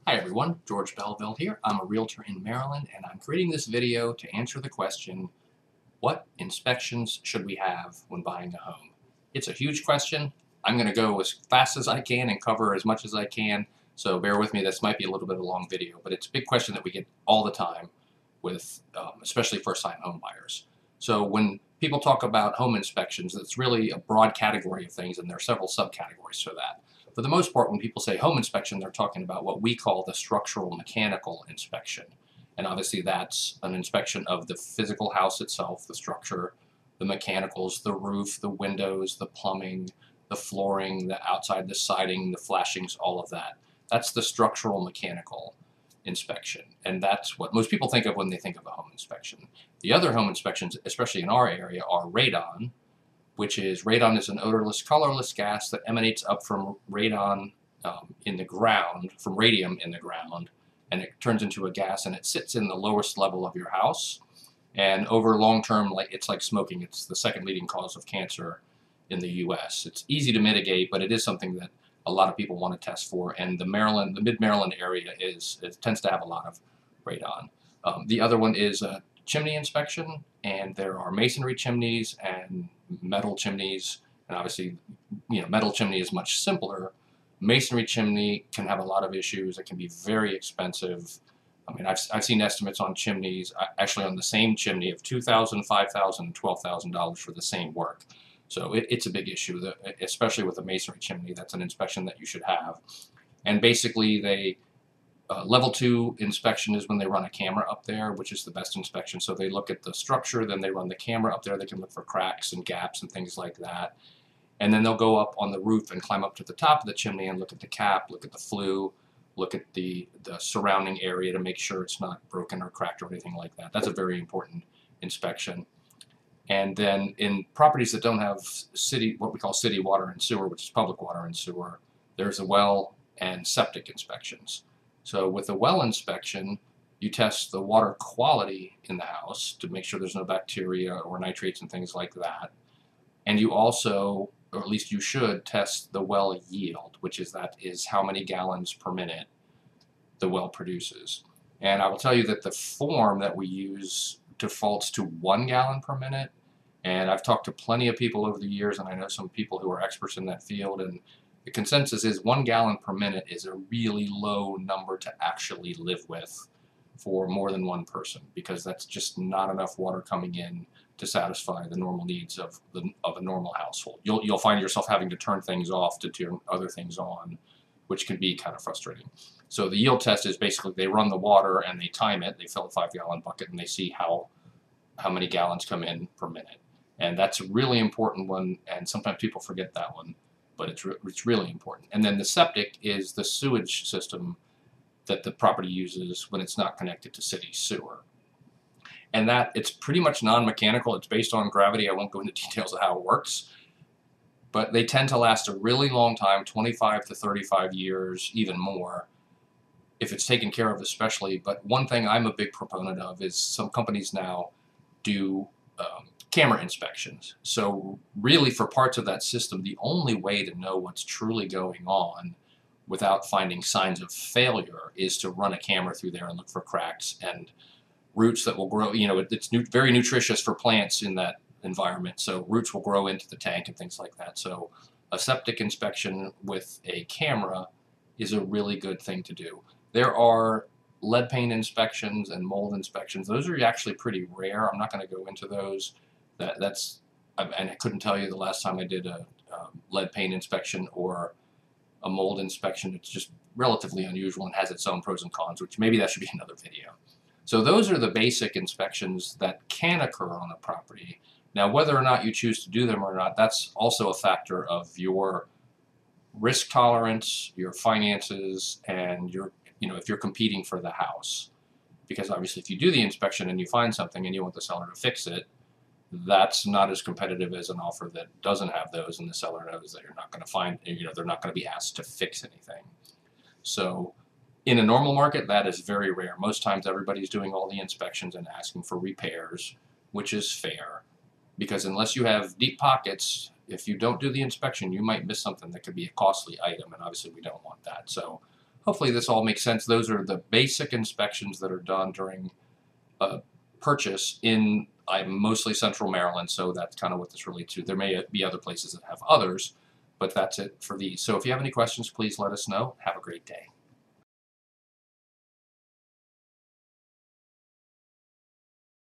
Hi everyone, George Belville here. I'm a realtor in Maryland and I'm creating this video to answer the question, what inspections should we have when buying a home? It's a huge question. I'm going to go as fast as I can and cover as much as I can, so bear with me. This might be a little bit of a long video, but it's a big question that we get all the time with especially first-time home buyers. So when people talk about home inspections, it's really a broad category of things, and there are several subcategories for that. For the most part, when people say home inspection, they're talking about what we call the structural mechanical inspection. And obviously that's an inspection of the physical house itself, the structure, the mechanicals, the roof, the windows, the plumbing, the flooring, the outside, the siding, the flashings, all of that. That's the structural mechanical inspection. And that's what most people think of when they think of a home inspection. The other home inspections, especially in our area, are radon, which is radon is an odorless, colorless gas that emanates up from radon in the ground, from radium in the ground, and it turns into a gas and it sits in the lowest level of your house. And over long term, it's like smoking. It's the second leading cause of cancer in the U.S. It's easy to mitigate, but it is something that a lot of people want to test for. And the mid-Maryland area tends to have a lot of radon. The other one is chimney inspection, and there are masonry chimneys and metal chimneys, and obviously, metal chimney is much simpler. Masonry chimney can have a lot of issues. It can be very expensive. I mean, I've seen estimates on chimneys, actually on the same chimney, of $2,000, $5,000, $12,000 for the same work. So it's a big issue, especially with a masonry chimney. That's an inspection that you should have. And basically, level 2 inspection is when they run a camera up there, which is the best inspection. So they look at the structure, then they run the camera up there. They can look for cracks and gaps and things like that. And then they'll go up on the roof and climb up to the top of the chimney and look at the cap, look at the flue, look at the surrounding area to make sure it's not broken or cracked or anything like that. That's a very important inspection. And then in properties that don't have what we call city water and sewer, which is public water and sewer, there's a well and septic inspections. So with a well inspection, you test the water quality in the house to make sure there's no bacteria or nitrates and things like that. And you also, or at least you should, test the well yield, which is how many gallons per minute the well produces. And I will tell you that the form that we use defaults to 1 gallon per minute. And I've talked to plenty of people over the years, and I know some people who are experts in that field, and the consensus is 1 gallon per minute is a really low number to actually live with for more than one person, because that's just not enough water coming in to satisfy the normal needs of a normal household. You'll find yourself having to turn things off to turn other things on, which can be kind of frustrating. So the yield test is basically they run the water and they time it. They fill a 5-gallon bucket and they see how many gallons come in per minute. And that's a really important one, and sometimes people forget that one, but it's really important. And then the septic is the sewage system that the property uses when it's not connected to city sewer. And it's pretty much non-mechanical. It's based on gravity. I won't go into details of how it works, but they tend to last a really long time, 25 to 35 years, even more, if it's taken care of especially. But one thing I'm a big proponent of is some companies now do camera inspections. So really, for parts of that system, the only way to know what's truly going on without finding signs of failure is to run a camera through there and look for cracks and roots that will grow. It's very nutritious for plants in that environment, so roots will grow into the tank and things like that. So a septic inspection with a camera is a really good thing to do. There are lead paint inspections and mold inspections. Those are actually pretty rare. I'm not going to go into those. And I couldn't tell you the last time I did a lead paint inspection or a mold inspection. It's just relatively unusual and has its own pros and cons, which maybe that should be another video. So those are the basic inspections that can occur on a property. Now, whether or not you choose to do them or not, that's also a factor of your risk tolerance, your finances, and if you're competing for the house. Because obviously if you do the inspection and you find something and you want the seller to fix it, that's not as competitive as an offer that doesn't have those, and the seller knows that you're not going to find, they're not going to be asked to fix anything. So in a normal market, that is very rare. Most times everybody's doing all the inspections and asking for repairs, which is fair, because unless you have deep pockets, if you don't do the inspection, you might miss something that could be a costly item, and obviously we don't want that. So hopefully this all makes sense. Those are the basic inspections that are done during purchase in mostly Central Maryland, so that's kind of what this relates to. There may be other places that have others, but that's it for these. So if you have any questions, please let us know. Have a great day.